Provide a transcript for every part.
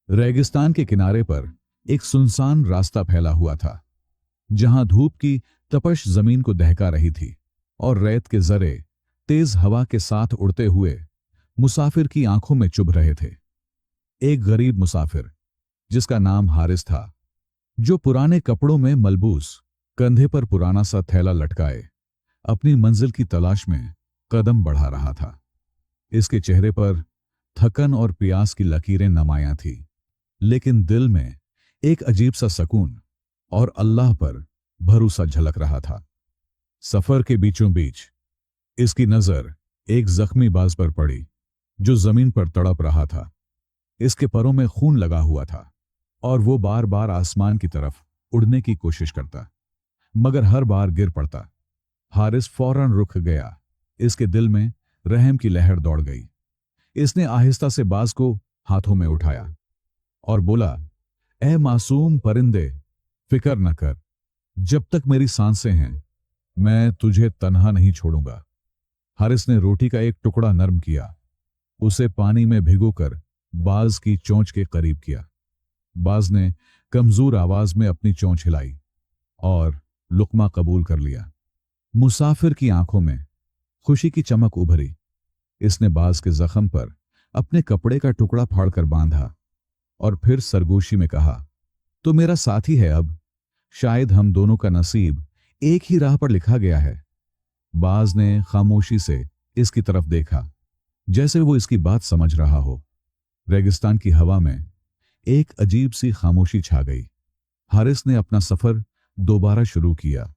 रेगिस्तान के किनारे पर एक सुनसान रास्ता फैला हुआ था, जहां धूप की तपश जमीन को दहका रही थी और रेत के जरे तेज हवा के साथ उड़ते हुए मुसाफिर की आंखों में चुभ रहे थे। एक गरीब मुसाफिर, जिसका नाम हारिस था, जो पुराने कपड़ों में मलबूस, कंधे पर पुराना सा थैला लटकाए अपनी मंजिल की तलाश में कदम बढ़ा रहा था। इसके चेहरे पर थकन और प्यास की लकीरें नुमायां थी, लेकिन दिल में एक अजीब सा सुकून और अल्लाह पर भरोसा झलक रहा था। सफर के बीचों बीच इसकी नजर एक जख्मी बाज पर पड़ी, जो जमीन पर तड़प रहा था। इसके पैरों में खून लगा हुआ था और वो बार बार आसमान की तरफ उड़ने की कोशिश करता, मगर हर बार गिर पड़ता। हारिस फौरन रुक गया। इसके दिल में रहम की लहर दौड़ गई। इसने आहिस्ता से बाज को हाथों में उठाया और बोला, ए मासूम परिंदे, फिक्र न कर। जब तक मेरी सांसें हैं, मैं तुझे तन्हा नहीं छोड़ूंगा। हारिस ने रोटी का एक टुकड़ा नरम किया, उसे पानी में भिगोकर बाज की चोंच के करीब किया। बाज ने कमजोर आवाज में अपनी चोंच हिलाई और लुकमा कबूल कर लिया। मुसाफिर की आंखों में खुशी की चमक उभरी। इसने बाज के जख्म पर अपने कपड़े का टुकड़ा फाड़कर बांधा और फिर सरगोशी में कहा, तो मेरा साथी है अब। शायद हम दोनों का नसीब एक ही राह पर लिखा गया है। बाज ने खामोशी से इसकी तरफ देखा, जैसे वो इसकी बात समझ रहा हो। रेगिस्तान की हवा में एक अजीब सी खामोशी छा गई। हारिस ने अपना सफर दोबारा शुरू किया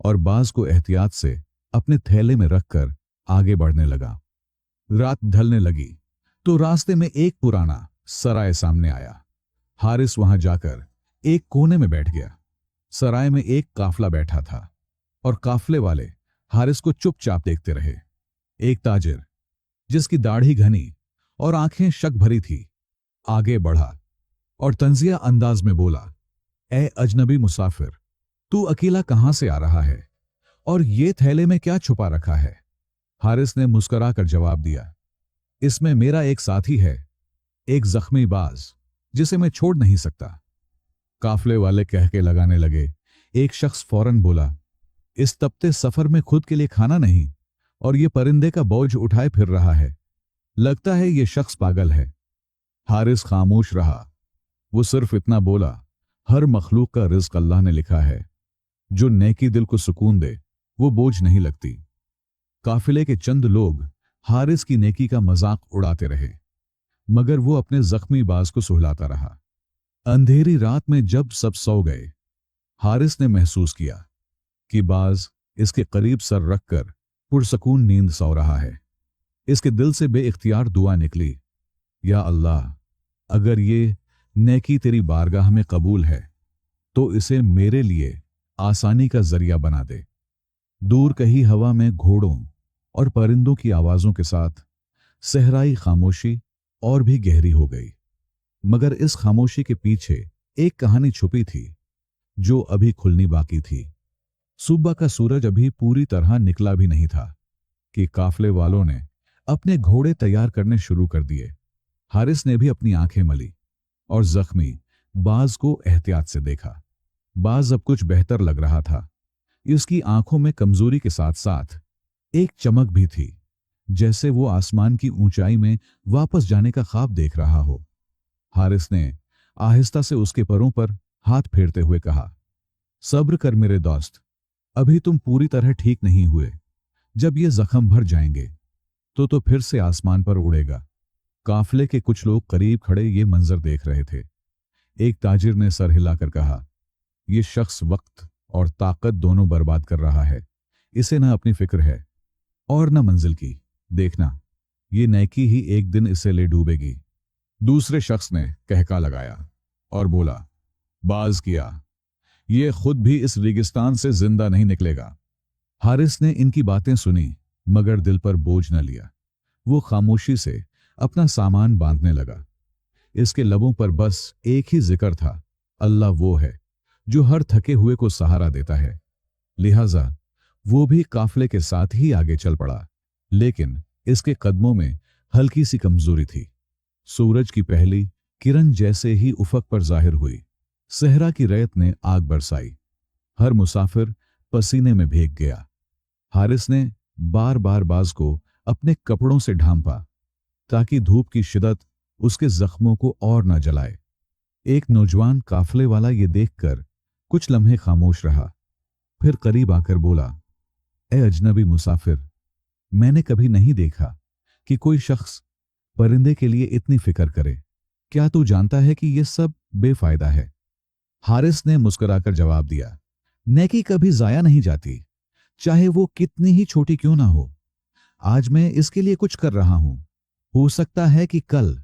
और बाज को एहतियात से अपने थैले में रखकर आगे बढ़ने लगा। रात ढलने लगी तो रास्ते में एक पुराना सराय सामने आया। हारिस वहां जाकर एक कोने में बैठ गया। सराय में एक काफला बैठा था और काफले वाले हारिस को चुपचाप देखते रहे। एक ताजिर, जिसकी दाढ़ी घनी और आंखें शक भरी थी, आगे बढ़ा और तंजिया अंदाज में बोला, ए अजनबी मुसाफिर, तू अकेला कहां से आ रहा है और ये थैले में क्या छुपा रखा है? हारिस ने मुस्कुराकर जवाब दिया, इसमें मेरा एक साथी है, एक जख्मी बाज, जिसे मैं छोड़ नहीं सकता। काफले वाले कह के लगाने लगे। एक शख्स फौरन बोला, इस तपते सफर में खुद के लिए खाना नहीं और ये परिंदे का बोझ उठाए फिर रहा है। लगता है ये शख्स पागल है। हारिस खामोश रहा। वो सिर्फ इतना बोला, हर मखलूक का रिज़्क अल्लाह ने लिखा है। जो नेकी दिल को सुकून दे, वो बोझ नहीं लगती। काफिले के चंद लोग हारिस की नेकी का मजाक उड़ाते रहे, मगर वो अपने जख्मी बाज को सुहलाता रहा। अंधेरी रात में जब सब सो गए, हारिस ने महसूस किया कि बाज इसके करीब सर रखकर पुरसकून नींद सो रहा है। इसके दिल से बेइख्तियार दुआ निकली, या अल्लाह, अगर ये नेकी तेरी बारगाह में कबूल है तो इसे मेरे लिए आसानी का जरिया बना दे। दूर कहीं हवा में घोड़ों और परिंदों की आवाजों के साथ सहराई खामोशी और भी गहरी हो गई। मगर इस खामोशी के पीछे एक कहानी छुपी थी, जो अभी खुलनी बाकी थी। सुबह का सूरज अभी पूरी तरह निकला भी नहीं था कि काफले वालों ने अपने घोड़े तैयार करने शुरू कर दिए। हारिस ने भी अपनी आंखें मली और जख्मी बाज को एहतियात से देखा। बाज अब कुछ बेहतर लग रहा था। इसकी आंखों में कमजोरी के साथ साथ एक चमक भी थी, जैसे वो आसमान की ऊंचाई में वापस जाने का ख्वाब देख रहा हो। हारिस ने आहिस्ता से उसके पैरों पर हाथ फेरते हुए कहा, सब्र कर मेरे दोस्त, अभी तुम पूरी तरह ठीक नहीं हुए। जब ये जख्म भर जाएंगे तो फिर से आसमान पर उड़ेगा। काफले के कुछ लोग करीब खड़े ये मंजर देख रहे थे। एक ताजिर ने सर हिलाकर कहा, यह शख्स वक्त और ताकत दोनों बर्बाद कर रहा है। इसे न अपनी फिक्र है और न मंजिल की। देखना, ये नेकी ही एक दिन इसे ले डूबेगी। दूसरे शख्स ने कहका लगाया और बोला, बाज किया, ये खुद भी इस रेगिस्तान से जिंदा नहीं निकलेगा। हारिस ने इनकी बातें सुनी, मगर दिल पर बोझ न लिया। वो खामोशी से अपना सामान बांधने लगा। इसके लबों पर बस एक ही जिक्र था, अल्लाह वो है जो हर थके हुए को सहारा देता है। लिहाजा वो भी काफले के साथ ही आगे चल पड़ा, लेकिन इसके कदमों में हल्की सी कमजोरी थी। सूरज की पहली किरण जैसे ही उफक पर जाहिर हुई, सहरा की रेत ने आग बरसाई। हर मुसाफिर पसीने में भीग गया। हारिस ने बार बार बाज को अपने कपड़ों से ढांपा ताकि धूप की शिद्दत उसके जख्मों को और न जलाए। एक नौजवान काफले वाला ये देखकर कुछ लम्हे खामोश रहा, फिर करीब आकर बोला, ए अजनबी मुसाफिर, मैंने कभी नहीं देखा कि कोई शख्स परिंदे के लिए इतनी फिक्र करे। क्या तू जानता है कि यह सब बेफायदा है? हारिस ने मुस्कुराकर जवाब दिया, नेकी कभी जाया नहीं जाती, चाहे वो कितनी ही छोटी क्यों ना हो। आज मैं इसके लिए कुछ कर रहा हूं, हो सकता है कि कल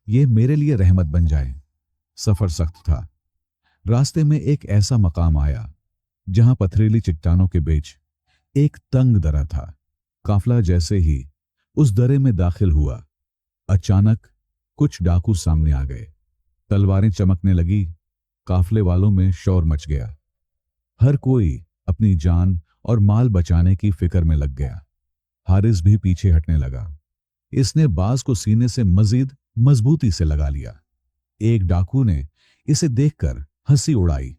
ये मेरे लिए रहमत बन जाए। सफर सख्त था। रास्ते में एक ऐसा मकाम आया जहां पथरीली चट्टानों के बीच एक तंग दरा था। काफला जैसे ही उस दरे में दाखिल हुआ, अचानक कुछ डाकू सामने आ गए। तलवारें चमकने लगी। काफले वालों में शोर मच गया। हर कोई अपनी जान और माल बचाने की फिक्र में लग गया। हारिस भी पीछे हटने लगा। इसने बाज को सीने से मजीद मजबूती से लगा लिया। एक डाकू ने इसे देखकर हंसी उड़ाई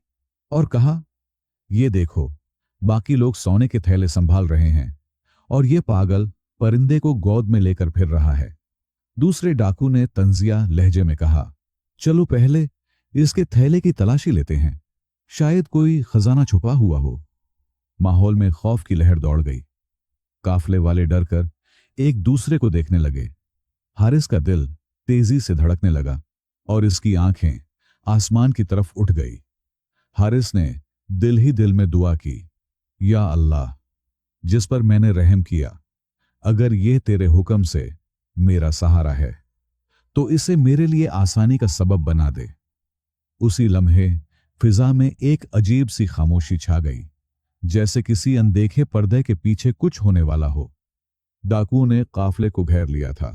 और कहा, ये देखो, बाकी लोग सोने के थैले संभाल रहे हैं और ये पागल परिंदे को गोद में लेकर फिर रहा है। दूसरे डाकू ने तंजिया लहजे में कहा, चलो पहले इसके थैले की तलाशी लेते हैं, शायद कोई खजाना छुपा हुआ हो। माहौल में खौफ की लहर दौड़ गई। काफले वाले डर कर एक दूसरे को देखने लगे। हारिस का दिल तेजी से धड़कने लगा और इसकी आंखें आसमान की तरफ उठ गई। हारिस ने दिल ही दिल में दुआ की, या अल्लाह, जिस पर मैंने रहम किया, अगर ये तेरे हुक्म से मेरा सहारा है तो इसे मेरे लिए आसानी का सबब बना दे। उसी लम्हे फिजा में एक अजीब सी खामोशी छा गई, जैसे किसी अनदेखे पर्दे के पीछे कुछ होने वाला हो। डाकुओं ने काफले को घेर लिया था।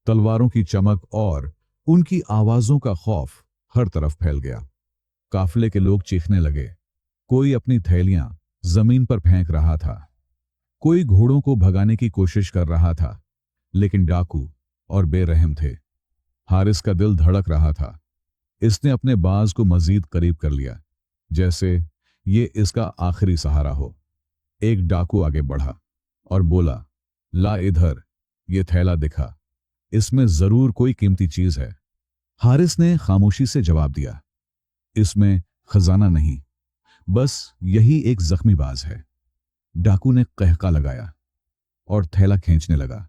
तलवारों की चमक और उनकी आवाजों का खौफ हर तरफ फैल गया। काफले के लोग चीखने लगे। कोई अपनी थैलियां जमीन पर फेंक रहा था, कोई घोड़ों को भगाने की कोशिश कर रहा था, लेकिन डाकू और बेरहम थे। हारिस का दिल धड़क रहा था। इसने अपने बाज को मजीद करीब कर लिया, जैसे ये इसका आखिरी सहारा हो। एक डाकू आगे बढ़ा और बोला, ला इधर, ये थैला दिखा, इसमें जरूर कोई कीमती चीज है। हारिस ने खामोशी से जवाब दिया, इसमें खजाना नहीं, बस यही एक जख्मी बाज है। डाकू ने कहका लगाया और थैला खींचने लगा,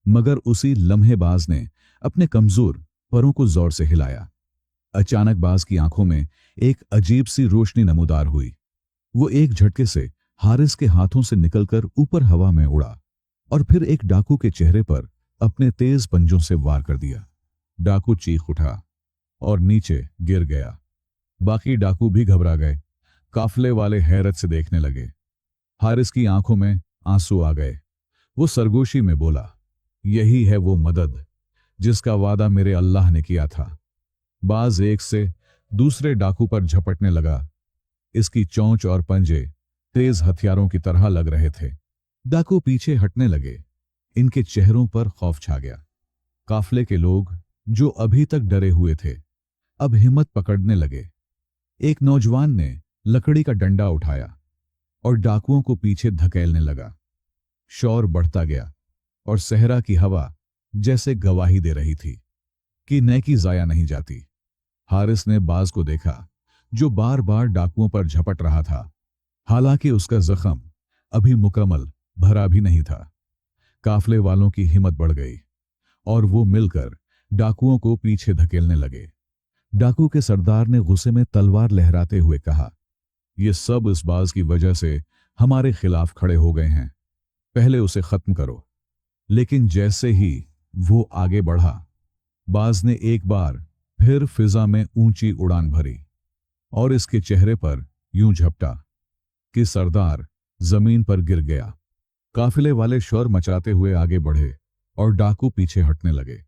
मगर उसी लम्हे बाज ने अपने कमजोर परों को जोर से हिलाया। अचानक बाज की आंखों में एक अजीब सी रोशनी नमूदार हुई। वो एक झटके से हारिस के हाथों से निकलकर ऊपर हवा में उड़ा और फिर एक डाकू के चेहरे पर अपने तेज पंजों से वार कर दिया। डाकू चीख उठा और नीचे गिर गया। बाकी डाकू भी घबरा गए। काफले वाले हैरत से देखने लगे। हारिस की आंखों में आंसू आ गए। वो सरगोशी में बोला, यही है वो मदद जिसका वादा मेरे अल्लाह ने किया था। बाज एक से दूसरे डाकू पर झपटने लगा। इसकी चोंच और पंजे तेज हथियारों की तरह लग रहे थे। डाकू पीछे हटने लगे। इनके चेहरों पर खौफ छा गया। काफले के लोग जो अभी तक डरे हुए थे, अब हिम्मत पकड़ने लगे। एक नौजवान ने लकड़ी का डंडा उठाया और डाकुओं को पीछे धकेलने लगा। शोर बढ़ता गया और सहरा की हवा जैसे गवाही दे रही थी कि नेकी जाया नहीं जाती। हारिस ने बाज को देखा, जो बार बार डाकुओं पर झपट रहा था, हालांकि उसका जख्म अभी मुकम्मल भरा भी नहीं था। काफले वालों की हिम्मत बढ़ गई और वो मिलकर डाकुओं को पीछे धकेलने लगे। डाकू के सरदार ने गुस्से में तलवार लहराते हुए कहा, ये सब इस बाज की वजह से हमारे खिलाफ खड़े हो गए हैं, पहले उसे खत्म करो। लेकिन जैसे ही वो आगे बढ़ा, बाज ने एक बार फिर फिजा में ऊंची उड़ान भरी और इसके चेहरे पर यूं झपटा कि सरदार जमीन पर गिर गया। काफिले वाले शोर मचाते हुए आगे बढ़े और डाकू पीछे हटने लगे।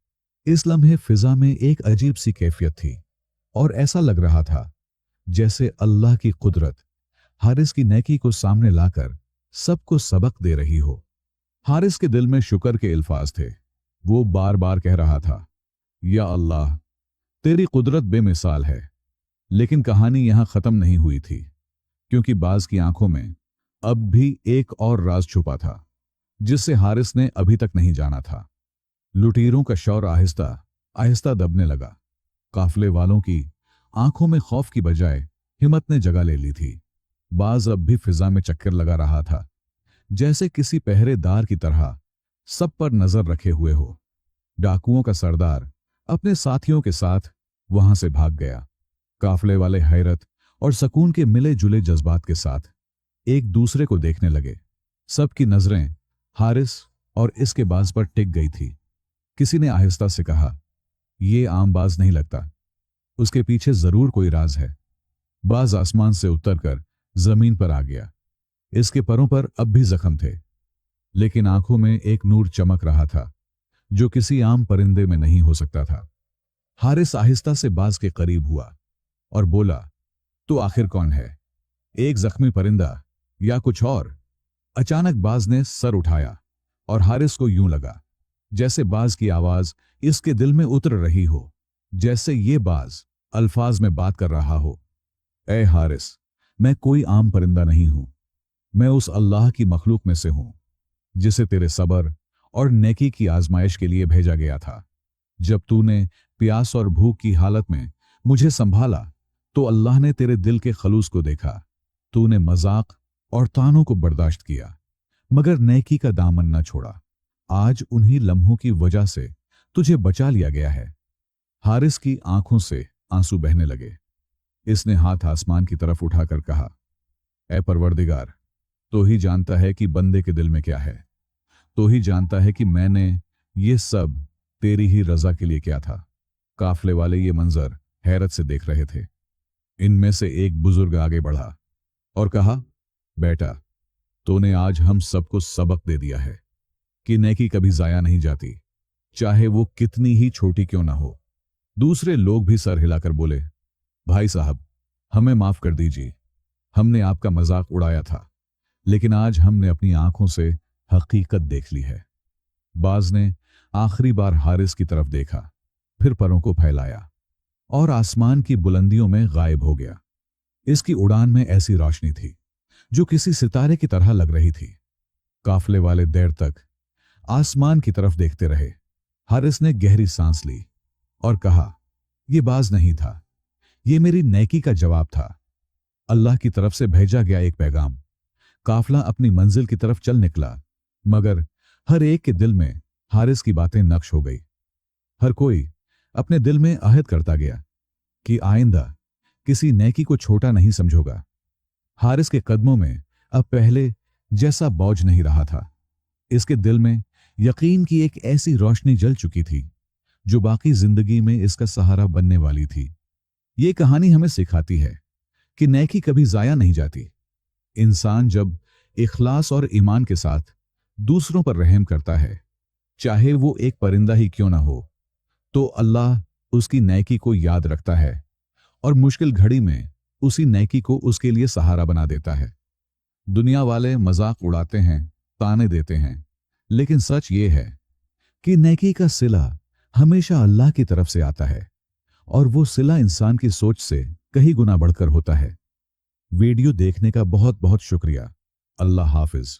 इस लम्हे फिजा में एक अजीब सी कैफियत थी और ऐसा लग रहा था जैसे अल्लाह की कुदरत हारिस की नेकी को सामने लाकर सबको सबक दे रही हो। हारिस के दिल में शुक्र के अल्फाज थे। वो बार बार कह रहा था, या अल्लाह, तेरी कुदरत बेमिसाल है। लेकिन कहानी यहां खत्म नहीं हुई थी, क्योंकि बाज की आंखों में अब भी एक और राज छुपा था, जिसे हारिस ने अभी तक नहीं जाना था। लुटेरों का शौर आहिस्ता आहिस्ता दबने लगा। काफले वालों की आंखों में खौफ की बजाय हिम्मत ने जगह ले ली थी। बाज अब भी फिजा में चक्कर लगा रहा था, जैसे किसी पहरेदार की तरह सब पर नजर रखे हुए हो। डाकुओं का सरदार अपने साथियों के साथ वहां से भाग गया। काफले वाले हैरत और सकून के मिले जुले जज्बात के साथ एक दूसरे को देखने लगे। सबकी नजरें हारिस और इसके बाज पर टिक गई थी। किसी ने आहिस्ता से कहा, यह आम बाज नहीं लगता, उसके पीछे जरूर कोई राज है। बाज आसमान से उतरकर जमीन पर आ गया। इसके परों पर अब भी जख्म थे, लेकिन आंखों में एक नूर चमक रहा था जो किसी आम परिंदे में नहीं हो सकता था। हारिस आहिस्ता से बाज के करीब हुआ और बोला, तो आखिर कौन है, एक जख्मी परिंदा या कुछ और? अचानक बाज ने सर उठाया और हारिस को यूं लगा जैसे बाज की आवाज इसके दिल में उतर रही हो, जैसे ये बाज अल्फाज में बात कर रहा हो। ए हारिस, मैं कोई आम परिंदा नहीं हूं, मैं उस अल्लाह की मखलूक में से हूं जिसे तेरे सब्र और नेकी की आजमाइश के लिए भेजा गया था। जब तूने प्यास और भूख की हालत में मुझे संभाला तो अल्लाह ने तेरे दिल के खलूस को देखा। तूने मजाक और तानों को बर्दाश्त किया, मगर नेकी का दामन न छोड़ा। आज उन्हीं लम्हों की वजह से तुझे बचा लिया गया है। हारिस की आंखों से आंसू बहने लगे। इसने हाथ आसमान की तरफ उठाकर कहा, ऐ परवरदिगार, तो ही जानता है कि बंदे के दिल में क्या है, तो ही जानता है कि मैंने ये सब तेरी ही रजा के लिए किया था। काफले वाले ये मंजर हैरत से देख रहे थे। इनमें से एक बुजुर्ग आगे बढ़ा और कहा, बेटा, तूने आज हम सबको सबक दे दिया है कि नेकी कभी जाया नहीं जाती, चाहे वो कितनी ही छोटी क्यों ना हो। दूसरे लोग भी सर हिलाकर बोले, भाई साहब, हमें माफ कर दीजिए, हमने आपका मजाक उड़ाया था, लेकिन आज हमने अपनी आंखों से हकीकत देख ली है। बाज ने आखिरी बार हारिस की तरफ देखा, फिर परों को फैलाया और आसमान की बुलंदियों में गायब हो गया। इसकी उड़ान में ऐसी रोशनी थी जो किसी सितारे की तरह लग रही थी। काफले वाले देर तक आसमान की तरफ देखते रहे। हारिस ने गहरी सांस ली और कहा, यह बाज नहीं था, यह मेरी नेकी का जवाब था, अल्लाह की तरफ से भेजा गया एक पैगाम। काफला अपनी मंजिल की तरफ चल निकला, मगर हर एक के दिल में हारिस की बातें नक्श हो गई। हर कोई अपने दिल में अहद करता गया कि आइंदा किसी नेकी को छोटा नहीं समझोगा। हारिस के कदमों में अब पहले जैसा बोझ नहीं रहा था। इसके दिल में यकीन की एक ऐसी रोशनी जल चुकी थी जो बाकी जिंदगी में इसका सहारा बनने वाली थी। ये कहानी हमें सिखाती है कि नेकी कभी जाया नहीं जाती। इंसान जब इखलास और ईमान के साथ दूसरों पर रहम करता है, चाहे वो एक परिंदा ही क्यों ना हो, तो अल्लाह उसकी नेकी को याद रखता है और मुश्किल घड़ी में उसी नेकी को उसके लिए सहारा बना देता है। दुनिया वाले मजाक उड़ाते हैं, ताने देते हैं, लेकिन सच ये है कि नेकी का सिला हमेशा अल्लाह की तरफ से आता है और वो सिला इंसान की सोच से कहीं गुना बढ़कर होता है। वीडियो देखने का बहुत बहुत शुक्रिया। अल्लाह हाफिज।